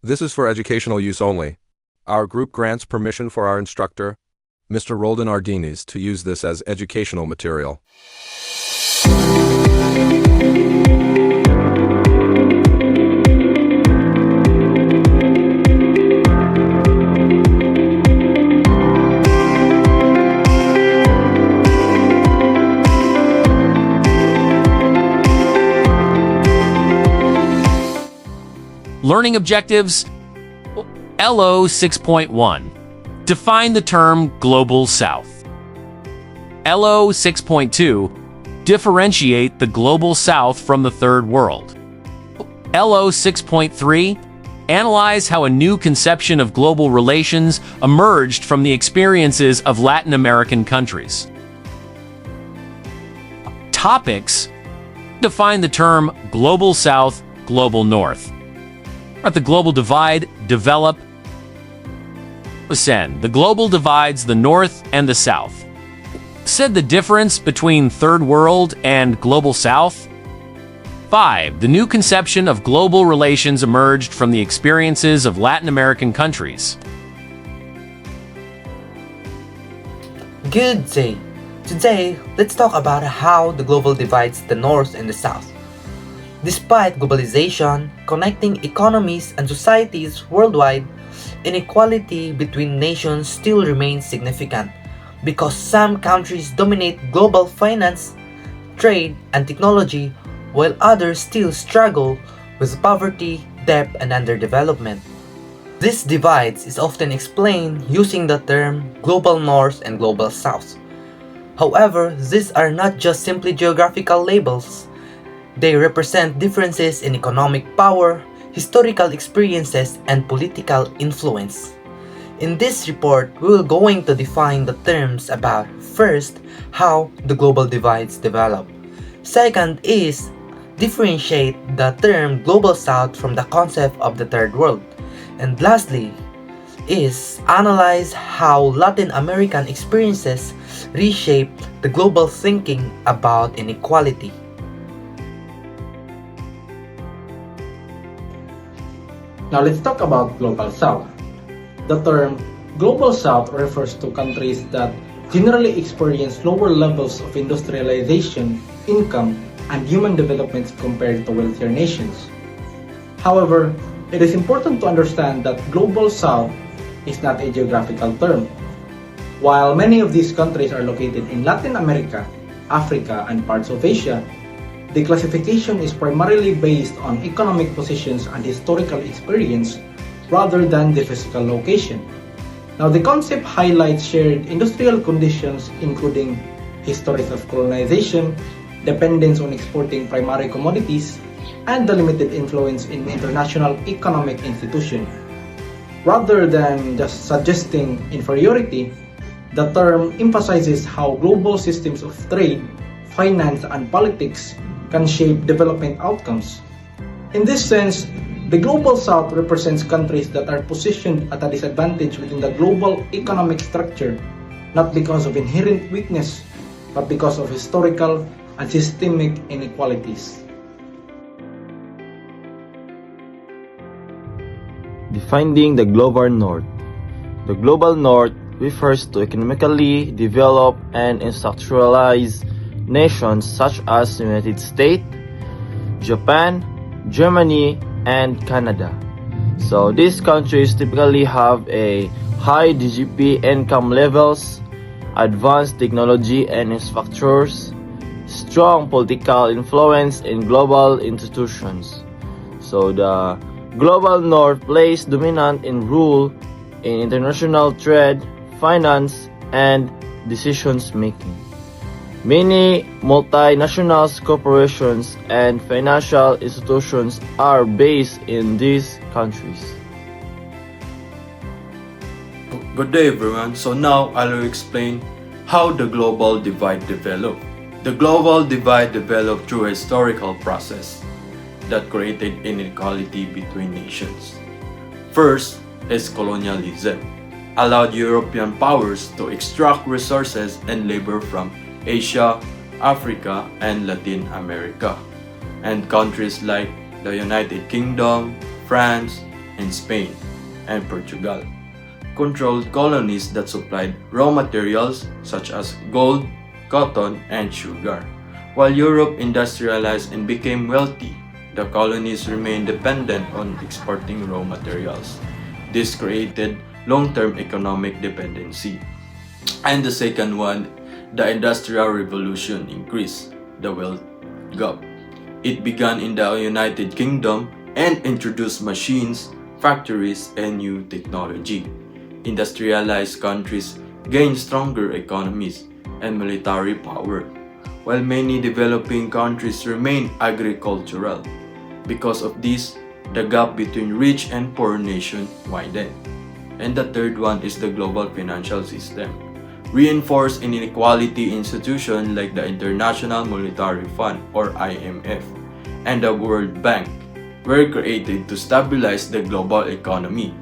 This is for educational use only. Our group grants permission for our instructor, Mr. Roldan Ardinis, to use this as educational material. Learning objectives LO 6.1. Define the term Global South. LO 6.2. Differentiate the Global South from the Third World. LO 6.3. Analyze how a new conception of global relations emerged from the experiences of Latin American countries. Topics. Define the term Global South, Global North. The global divide, develop, ascend. The global divides the North and the South. Said the difference between Third World and Global South. 5. The new conception of global relations emerged from the experiences of Latin American countries. Good day! Today, let's talk about how the global divides the North and the South. Despite globalization, connecting economies and societies worldwide, inequality between nations still remains significant because some countries dominate global finance, trade, and technology, while others still struggle with poverty, debt, and underdevelopment. This divide is often explained using the term Global North and Global South. However, these are not just simply geographical labels. They represent differences in economic power, historical experiences, and political influence. In this report, we will going to define the terms about, first, how the global divides develop. Second is, differentiate the term Global South from the concept of the Third World. And lastly, is analyze how Latin American experiences reshape the global thinking about inequality. Now let's talk about Global South. The term Global South refers to countries that generally experience lower levels of industrialization, income, and human development compared to wealthier nations. However, it is important to understand that Global South is not a geographical term. While many of these countries are located in Latin America, Africa, and parts of Asia, the classification is primarily based on economic positions and historical experience rather than the physical location. Now, the concept highlights shared industrial conditions including histories of colonization, dependence on exporting primary commodities, and the limited influence in international economic institutions. Rather than just suggesting inferiority, the term emphasizes how global systems of trade, finance, and politics can shape development outcomes. In this sense, the Global South represents countries that are positioned at a disadvantage within the global economic structure, not because of inherent weakness, but because of historical and systemic inequalities. Defining the Global North. The Global North refers to economically developed and industrialized nations such as the United States, Japan, Germany, and Canada. So these countries typically have a high GDP income levels, advanced technology and infrastructures, strong political influence in global institutions. So the Global North plays dominant in role in international trade, finance, and decisions making. Many multinational corporations and financial institutions are based in these countries. Good day everyone. So now I will explain how the global divide developed. The global divide developed through a historical process that created inequality between nations. First is colonialism, allowed European powers to extract resources and labor from Asia, Africa, and Latin America, and countries like the United Kingdom, France, and Spain and Portugal controlled colonies that supplied raw materials such as gold, cotton, and sugar. While Europe industrialized and became wealthy, the colonies remained dependent on exporting raw materials. This created long-term economic dependency. And the second one, the Industrial Revolution increased the wealth gap. It began in the United Kingdom and introduced machines, factories, and new technology. Industrialized countries gained stronger economies and military power, while many developing countries remained agricultural. Because of this, the gap between rich and poor nations widened. And the third one is the global financial system. Reinforced inequality institutions like the International Monetary Fund or IMF and the World Bank were created to stabilize the global economy.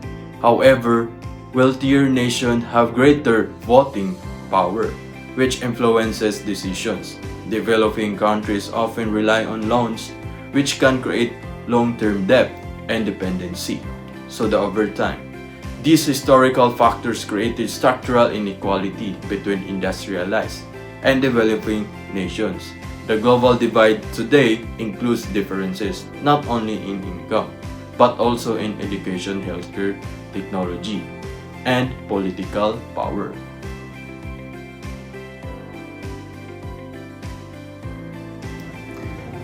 However, wealthier nations have greater voting power, which influences decisions. Developing countries often rely on loans, which can create long-term debt and dependency. So over time, these historical factors created structural inequality between industrialized and developing nations. The global divide today includes differences not only in income, but also in education, healthcare, technology, and political power.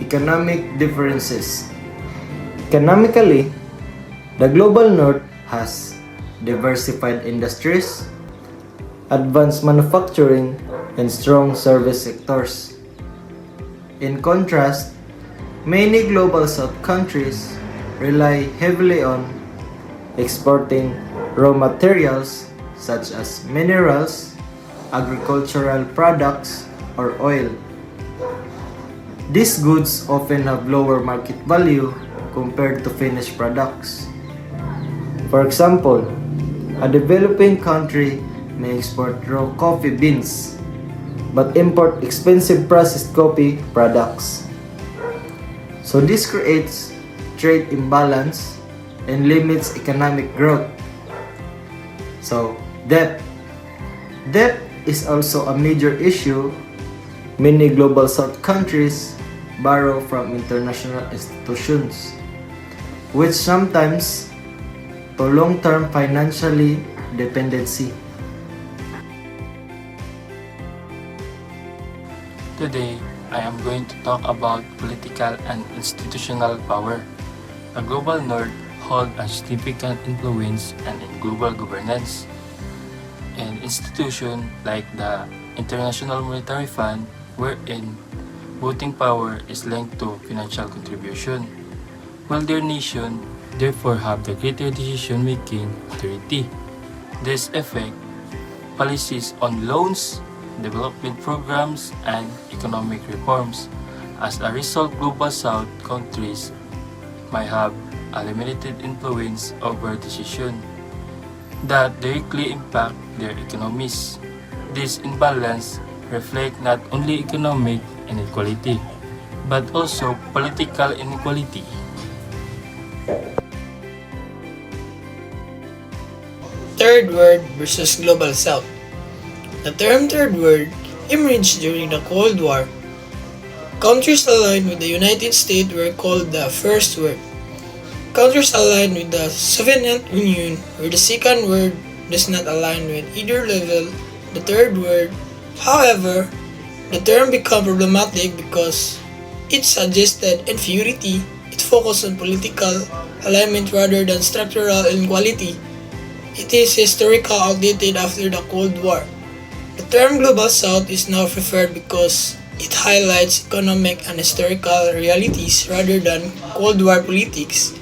Economic differences. Economically, the global north has diversified industries, advanced manufacturing, and strong service sectors. In contrast, many global south countries rely heavily on exporting raw materials such as minerals, agricultural products, or oil. These goods often have lower market value compared to finished products. For example, a developing country may export raw coffee beans but import expensive processed coffee products. So this creates trade imbalance and limits economic growth. So debt. Debt is also a major issue. Many global south countries borrow from international institutions, which sometimes to long-term financially dependency. Today, I am going to talk about political and institutional power. The global north hold a significant influence and in global governance. An institution like the International Monetary Fund, wherein voting power is linked to financial contribution, while their nation therefore have the greater decision-making authority. This affect policies on loans, development programs, and economic reforms. As a result, global south countries might have a limited influence over decisions that directly impact their economies. This imbalance reflects not only economic inequality, but also political inequality. Third World versus Global South. The term Third World emerged during the Cold War. Countries aligned with the United States were called the First World. Countries aligned with the Soviet Union or the Second World does not align with either level, the Third World. However, the term became problematic because it suggested inferiority. It focused on political alignment rather than structural inequality. It is historically outdated after the Cold War. The term Global South is now preferred because it highlights economic and historical realities rather than Cold War politics.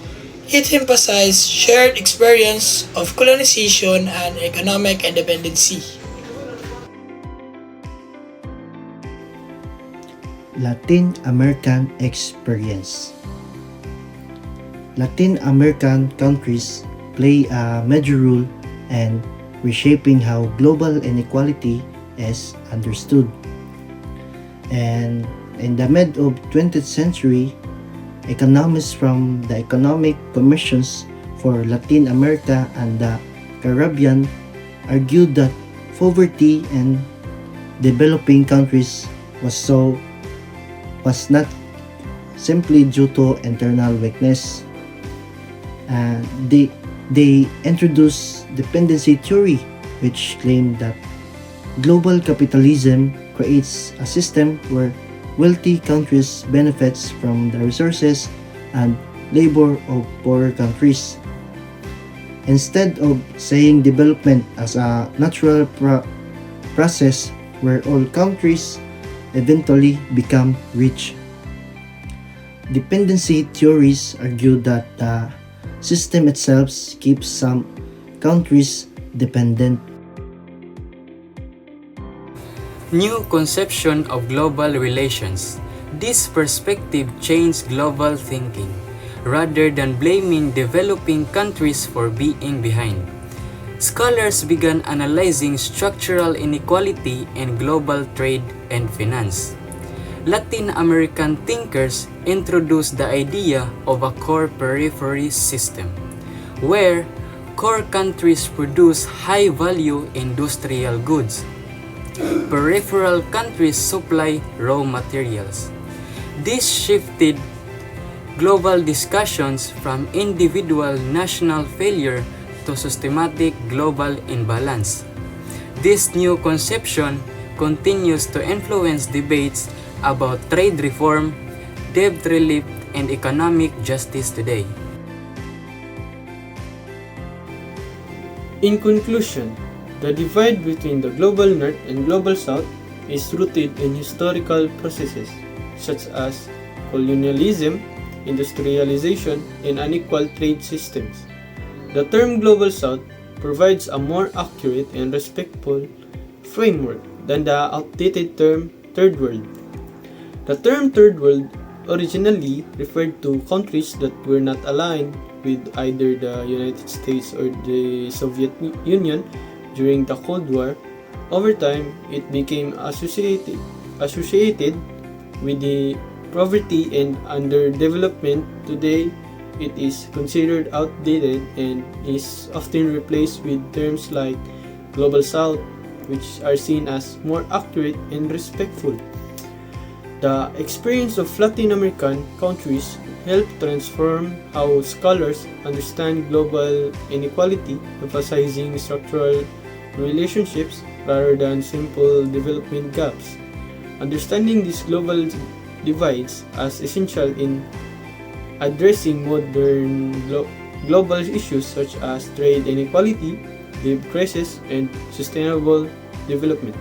It emphasizes shared experience of colonization and economic independency. Latin American experience. Latin American countries play a major role in reshaping how global inequality is understood. And in the mid of 20th century, economists from the Economic Commissions for Latin America and the Caribbean argued that poverty in developing countries was not simply due to internal weakness. They introduced dependency theory, which claimed that global capitalism creates a system where wealthy countries benefits from the resources and labor of poorer countries. Instead of seeing development as a natural process where all countries eventually become rich. Dependency theories argue that the system itself keeps some countries dependent. New conception of global relations. This perspective changed global thinking. Rather than blaming developing countries for being behind, scholars began analyzing structural inequality in global trade and finance. Latin American thinkers introduced the idea of a core periphery system, where core countries produce high-value industrial goods. Peripheral countries supply raw materials. This shifted global discussions from individual national failure to systematic global imbalance. This new conception continues to influence debates about trade reform, debt relief, and economic justice today. In conclusion, the divide between the global north and global south is rooted in historical processes such as colonialism, industrialization, and unequal trade systems. The term Global South provides a more accurate and respectful framework than the outdated term Third World. The term Third World originally referred to countries that were not aligned with either the United States or the Soviet Union during the Cold War. Over time, it became associated with the poverty and underdevelopment. Today, it is considered outdated and is often replaced with terms like Global South, which are seen as more accurate and respectful. The experience of Latin American countries helped transform how scholars understand global inequality, emphasizing structural relationships rather than simple development gaps. Understanding these global divides as essential in addressing modern global issues such as trade inequality, debt crisis, and sustainable development.